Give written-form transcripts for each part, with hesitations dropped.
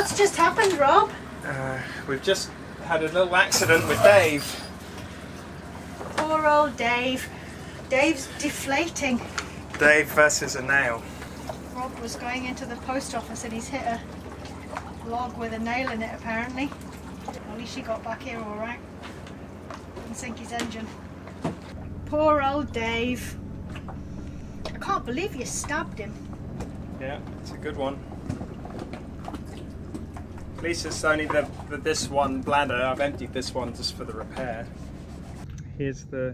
What's just happened, Rob? We've just had a little accident with Dave. Poor old Dave. Dave's deflating. Dave versus a nail. Rob was going into the post office and he's hit a log with a nail in it apparently. At least he got back here all right. Didn't sink his engine. Poor old Dave. I can't believe you stabbed him. Yeah, it's a good one. At least it's only this one bladder. I've emptied this one just for the repair. Here's the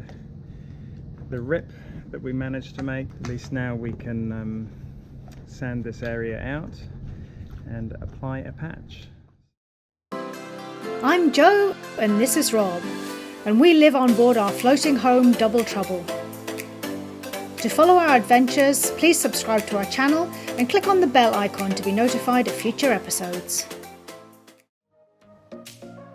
rip that we managed to make. At least now we can sand this area out and apply a patch. I'm Jo and this is Rob, and we live on board our floating home Double Trouble. To follow our adventures, please subscribe to our channel and click on the bell icon to be notified of future episodes.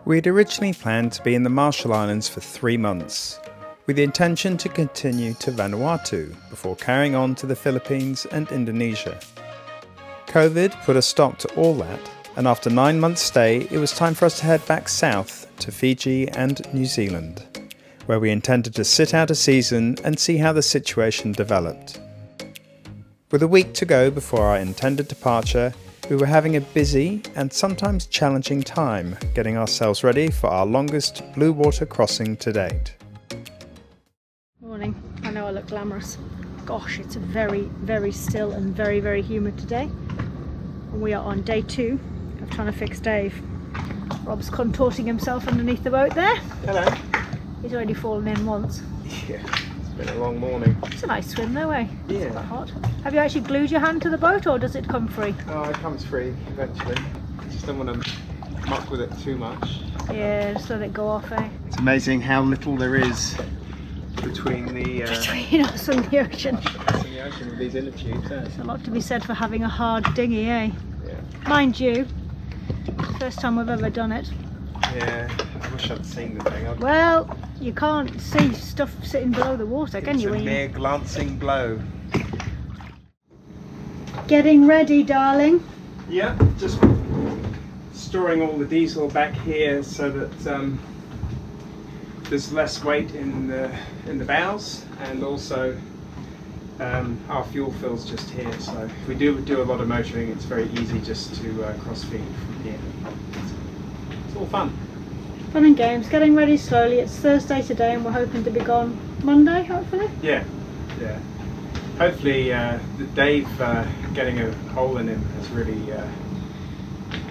We'd originally planned to be in the Marshall Islands for 3 months, with the intention to continue to Vanuatu before carrying on to the Philippines and Indonesia. COVID put a stop to all that, and after 9 months' stay, it was time for us to head back south to Fiji and New Zealand, where we intended to sit out a season and see how the situation developed. With a week to go before our intended departure, we were having a busy and sometimes challenging time getting ourselves ready for our longest blue water crossing to date. Morning. I know I look glamorous. Gosh, it's very, very still and very, very humid today. And we are on day 2 of trying to fix Dave. Rob's contorting himself underneath the boat there. Hello. He's already fallen in once. Yeah, it's been a long morning. It's a nice swim though, eh? Yeah. It's quite hot. Have you actually glued your hand to the boat or does it come free? Oh, it comes free eventually. I just don't want to muck with it too much. Yeah, just let it go off, eh? It's amazing how little there is between Between us and the ocean. the ocean with these inner tubes. There's a lot to be said for having a hard dinghy, eh? Yeah. Mind you, first time we've ever done it. Yeah, I wish I'd seen the thing. Well, you can't see stuff sitting below the water, can you? It's a mere glancing blow. Getting ready, darling. Yeah, just storing all the diesel back here so that there's less weight in the bows, and also our fuel fills just here. So if we do a lot of motoring, it's very easy just to cross feed from here. It's all fun. Fun and games, getting ready slowly. It's Thursday today and we're hoping to be gone Monday, hopefully. Yeah. Hopefully Dave getting a hole in him has really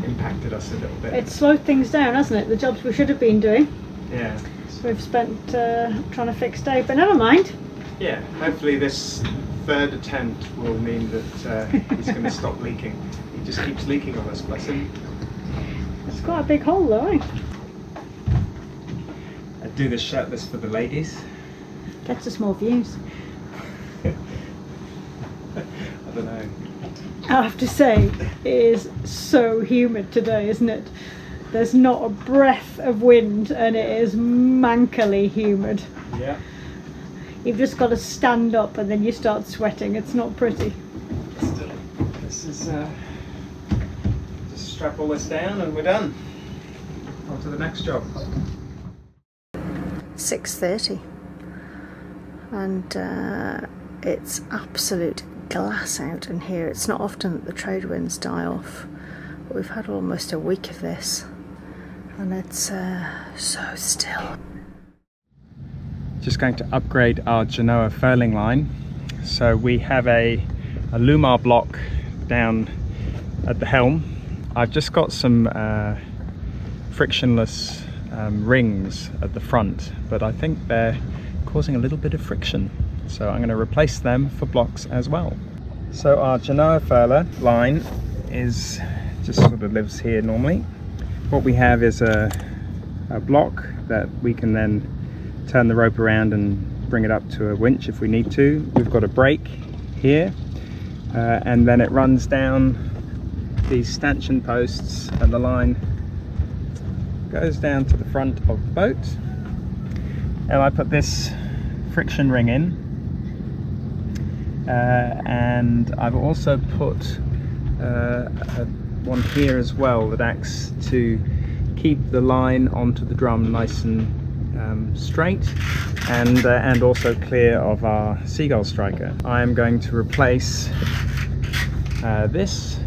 impacted us a little bit. It's slowed things down, hasn't it? The jobs we should have been doing. Yeah. We've spent trying to fix Dave, but never mind. Yeah, hopefully this third attempt will mean that he's going to stop leaking. He just keeps leaking on us, bless him. It's quite a big hole though, eh? I do the shirtless for the ladies. Gets us more views. I don't know. I have to say, it is so humid today, isn't it? There's not a breath of wind and it is mankily humid. Yeah. You've just got to stand up and then you start sweating. It's not pretty. Still, this is just strap all this down and we're done. On to the next job. 6:30 and it's absolute glass out in here. It's not often that the trade winds die off, but we've had almost a week of this and it's so still. Just going to upgrade our Genoa furling line. So we have a Lumar block down at the helm. I've just got some frictionless rings at the front, but I think they're causing a little bit of friction. So I'm going to replace them for blocks as well. So our Genoa furler line is just sort of lives here normally. What we have is a block that we can then turn the rope around and bring it up to a winch if we need to. We've got a brake here and then it runs down these stanchion posts and the line goes down to the front of the boat, and I put this friction ring in and I've also put a one here as well that acts to keep the line onto the drum nice and straight and also clear of our seagull striker. I am going to replace this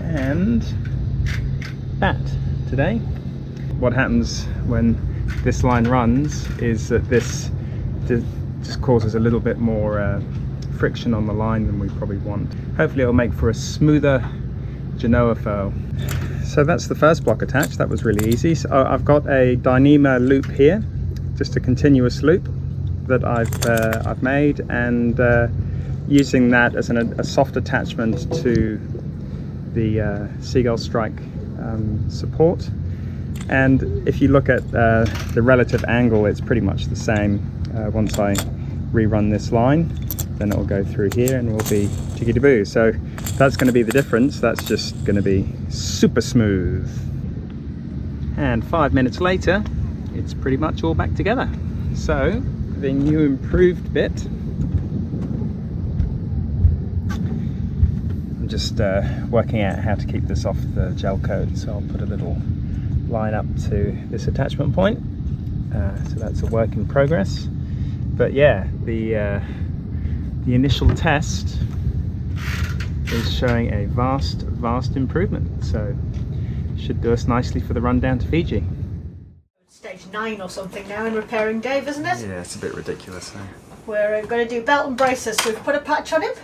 and that today. What happens when this line runs is that this just causes a little bit more friction on the line than we probably want. Hopefully it'll make for a smoother genoa furl. So that's the first block attached. That was really easy. So I've got a Dyneema loop here, just a continuous loop that I've made, and using that as a soft attachment to the seagull strike support. And if you look at the relative angle, it's pretty much the same. Once I rerun this line, then it will go through here and we'll be tickety-boo. So that's going to be the difference. That's just going to be super smooth. And 5 minutes later, it's pretty much all back together. So the new improved bit, I'm just working out how to keep this off the gel coat. So I'll put a little line up to this attachment point. So that's a work in progress. But yeah, the initial test is showing a vast improvement. So should do us nicely for the run down to Fiji. Stage 9 or something now in repairing Dave, isn't it? Yeah, it's a bit ridiculous. We're going to do belt and braces. We've put a patch on him,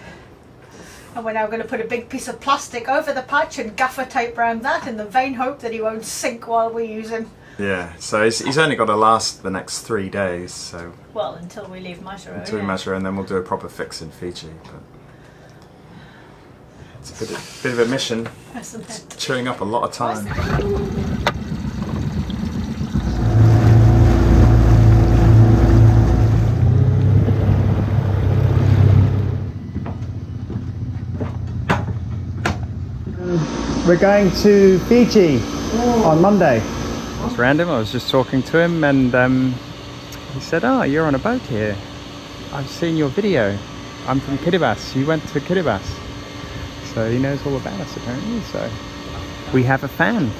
and we're now going to put a big piece of plastic over the patch and gaffer tape around that in the vain hope that he won't sink while we use him. Yeah, so he's only got to last the next 3 days, so... Well, until we leave Majuro. Until we Majuro, and then we'll do a proper fix in Fiji. But it's a bit of a mission. Isn't it? It's chewing up a lot of time. We're going to Fiji on Monday. It's random. I was just talking to him and he said, "Oh, you're on a boat here. I've seen your video. I'm from Kiribati. You went to Kiribati." So he knows all about us apparently. So we have a fan.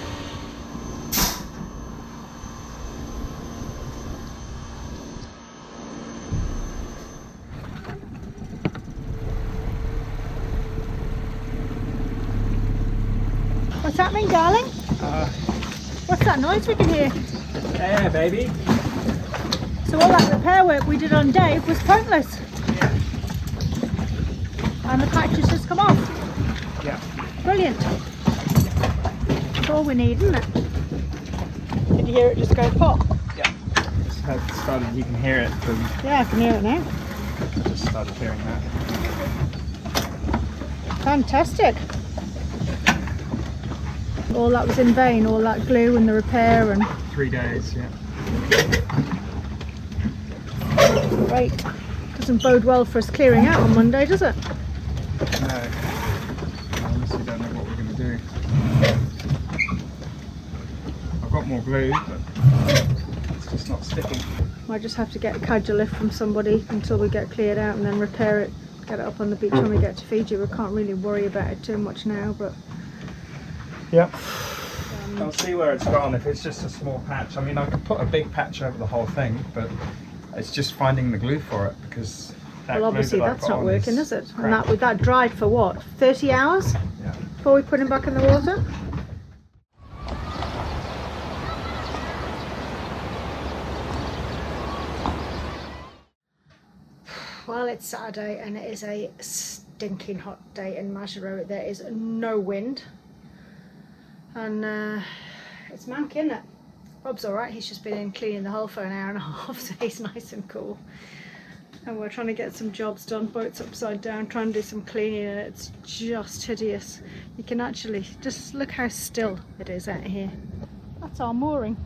What's happening, darling? What's that noise we can hear? Yeah, baby. So all that repair work we did on Dave was pointless. Yeah. And the patch has just come off. Yeah. Brilliant. That's all we need, isn't it? Did you hear it just go pop? Yeah. Just had started. You can hear it from. Yeah, I can hear it now. Just started hearing that. Fantastic. All that was in vain, all that glue and the repair and... 3 days, yeah. Great. Doesn't bode well for us clearing out on Monday, does it? No. I honestly don't know what we're going to do. I've got more glue, but it's just not sticking. Might just have to get a casual lift from somebody until we get cleared out and then repair it, get it up on the beach when we get to Fiji. We can't really worry about it too much now, but... Yeah. I'll see where it's gone. If it's just a small patch, I mean, I could put a big patch over the whole thing, but it's just finding the glue for it because that well, obviously glue that that's I put not on working, is it? crap. And that with that dried for what? 30 hours? Yeah. Before we put him back in the water? Well, it's Saturday and it is a stinking hot day in Majuro. There is no wind. And it's manky, isn't it? Rob's alright, he's just been in cleaning the hull for an hour and a half, so he's nice and cool. And we're trying to get some jobs done, boats upside down, trying to do some cleaning, and it's just hideous. You can actually just look how still it is out here. That's our mooring.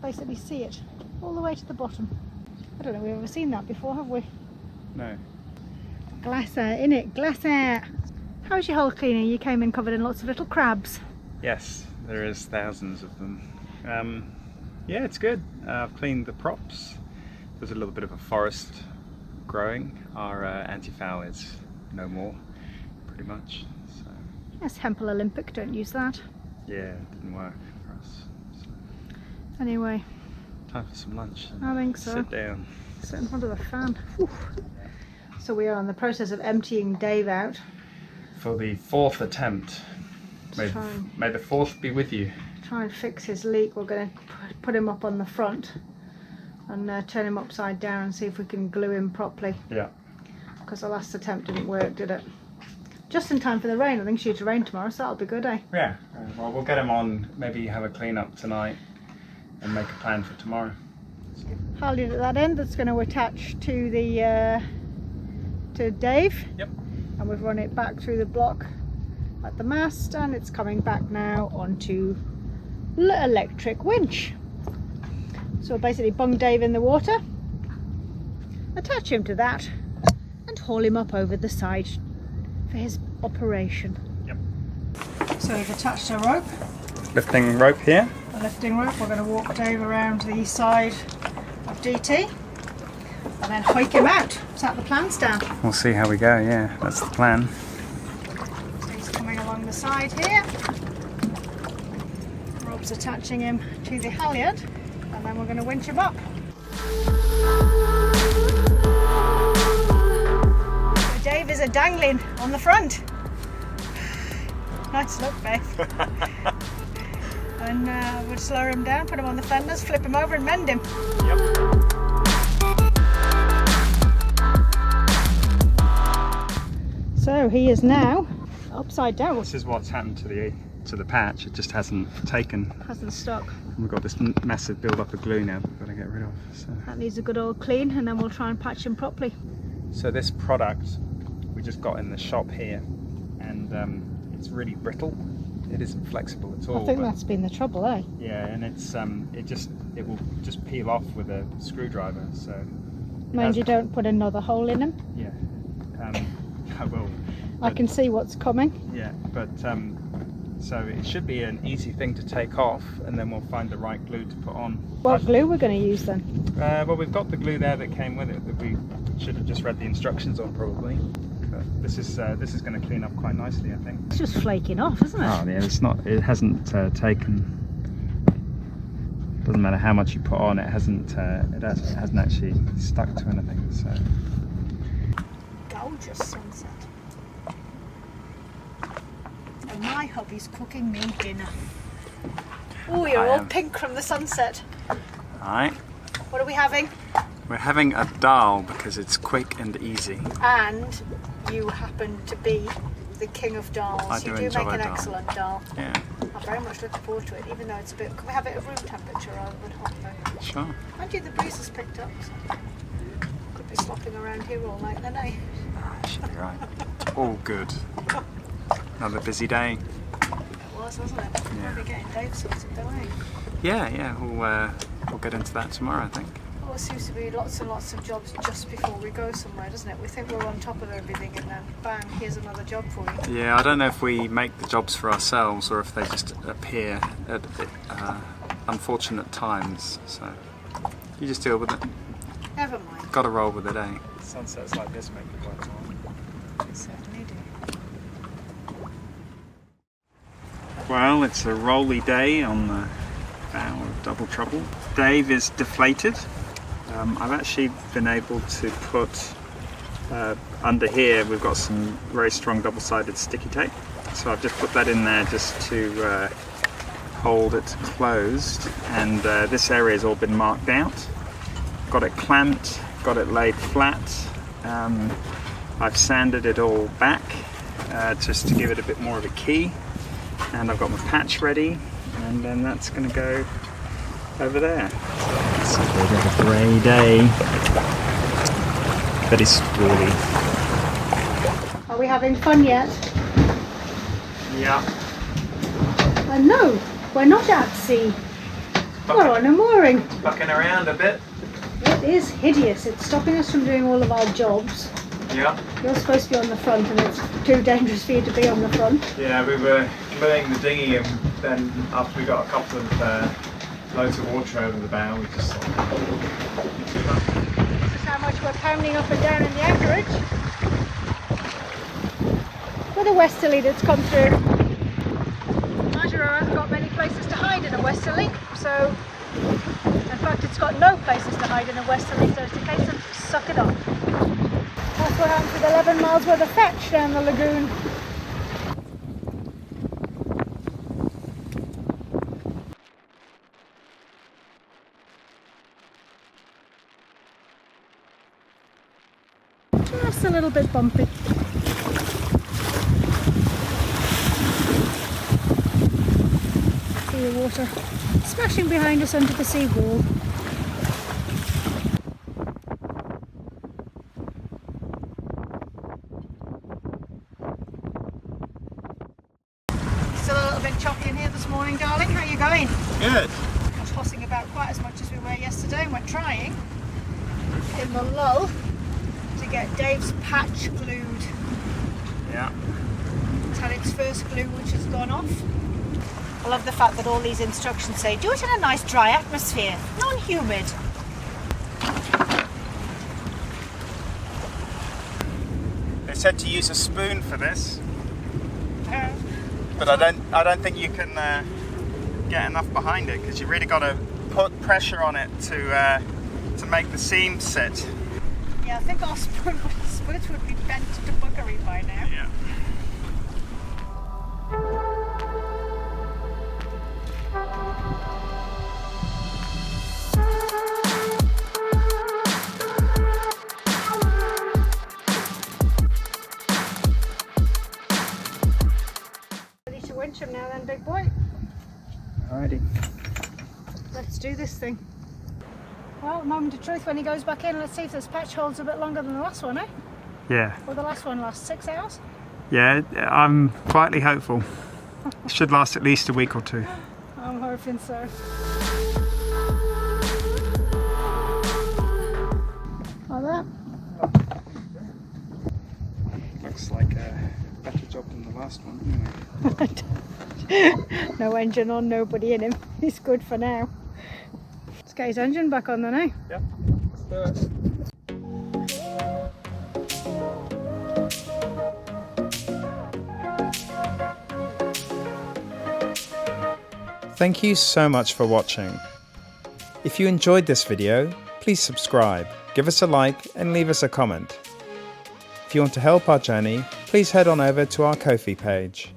Basically see it all the way to the bottom. I don't know if we've ever seen that before, have we? No. Glass out, innit? Glass out! How's your hull cleaning? You came in covered in lots of little crabs. Yes, there is thousands of them. Yeah, it's good. I've cleaned the props. There's a little bit of a forest growing. Our anti-foul is no more, pretty much. So Yes, Hempel Olympic, don't use that. Yeah, it didn't work for us. So. Anyway, Time for some lunch. I think so. Sit down. Sit in front of the fan. Whew. So we are in the process of emptying Dave out. For the 4th attempt. May the 4th be with you. Try and fix his leak. We're going to put him up on the front and turn him upside down and see if we can glue him properly. Yeah. Because the last attempt didn't work, did it? Just in time for the rain. I think it's due to rain tomorrow, so that'll be good, eh? Yeah. Well, we'll get him on. Maybe have a clean up tonight and make a plan for tomorrow. Halyard at that end that's going to attach to the to Dave. Yep. And we've run it back through the block at the mast, and it's coming back now onto the electric winch. So we'll basically bung Dave in the water, attach him to that, and haul him up over the side for his operation. Yep. So we've attached a rope, Lifting rope here. a lifting rope. We're going to walk Dave around the side of DT and then hike him out. Is that the plan, Stan? We'll see how we go, yeah, that's the plan. So he's coming along the side here. Rob's attaching him to the halyard, and then we're going to winch him up. So Dave is dangling on the front. Nice look, babe. And we'll slow him down, put him on the fenders, flip him over and mend him. Yep. So he is now upside down. This is what's happened to the patch. It just hasn't taken. Hasn't stuck. We've got this massive build up of glue now that we've got to get rid of. So. That needs a good old clean, and then we'll try and patch him properly. So this product we just got in the shop here, and it's really brittle. It isn't flexible at all. I think that's been the trouble, eh? Yeah, and it's it will just peel off with a screwdriver. So. Mind you don't put another hole in him. Yeah. I will. I can see what's coming. Yeah, but so it should be an easy thing to take off, and then we'll find the right glue to put on. What glue we're going to use then? Well, we've got the glue there that came with it that we should have just read the instructions on probably. But this is going to clean up quite nicely, I think. It's just flaking off, isn't it? Oh yeah, it's not. It hasn't taken. Doesn't matter how much you put on, it hasn't actually stuck to anything. So. Gorgeous sunset. And my hobby's cooking me dinner. Oh, you're all pink from the sunset. Alright. What are we having? We're having a dal because it's quick and easy. And you happen to be the king of dals. You do make an excellent dal. Yeah. I'm very much looking forward to it, even though it's a bit. Can we have it at room temperature rather than hot though? Sure. Mind you, the breeze has picked up. So could be slopping around here all night then, eh? Should be right. All good. Another busy day. It was, wasn't it? Yeah. We'll be getting Dave sorted though, eh? Yeah. We'll get into that tomorrow, I think. Always seems to be lots and lots of jobs just before we go somewhere, doesn't it? We think we're on top of everything, and then bang, here's another job for you. Yeah, I don't know if we make the jobs for ourselves or if they just appear at unfortunate times. So you just deal with it. Never mind. Got to roll with it, eh? Sunsets like this make it work well. They certainly do. Well, it's a rolly day on the bow of Double Trouble. Dave is deflated. I've actually been able to put under here, we've got some very strong double-sided sticky tape. So I've just put that in there just to hold it closed. And this area has all been marked out. Got it clamped, got it laid flat. I've sanded it all back just to give it a bit more of a key. And I've got my patch ready, and then that's going to go over there. It's a bit of a grey day, but it's squally. Are we having fun yet? Yeah. No, we're not at sea. We're on a mooring. Bucking around a bit. It is hideous. It's stopping us from doing all of our jobs. Yeah. You're supposed to be on the front, and it's too dangerous for you to be on the front. Yeah, we were mooring the dinghy, and then after we got a couple of loads of water over the bow, we just thought. This is how much we're pounding up and down in the anchorage. With a westerly that's come through. places to hide in a westerly, so in fact it's got no places to hide in a westerly, so it's a case of suck it up. That's what happens with 11 miles worth of fetch down the lagoon. Just a little bit bumpy. See the water smashing behind us under the sea wall. Still a little bit choppy in here this morning, darling. How are you going? Good. Not tossing about quite as much as we were yesterday, and we're trying in the lull to get Dave's patch glued. Yeah. It's had its first glue which has gone off. I love the fact that all these instructions say do it in a nice dry atmosphere, non-humid. They said to use a spoon for this, but I don't think you can get enough behind it, because you really got to put pressure on it to make the seam sit. Yeah, I think our spoons would be bent to buggery by now. Yeah. Ready to winch him now then, big boy? Alrighty. Let's do this thing. Well, moment of truth, when he goes back in, let's see if this patch holds a bit longer than the last one, eh? Yeah. Or the last one last 6 hours? Yeah, I'm quietly hopeful. It should last at least a week or two. I'm hoping so. Like that? Looks like a better job than the last one, anyway. No engine on, nobody in him. He's good for now. Let's get his engine back on then, eh? Yep, let's do it. Thank you so much for watching. If you enjoyed this video, please subscribe, give us a like and leave us a comment. If you want to help our journey, please head on over to our Ko-fi page.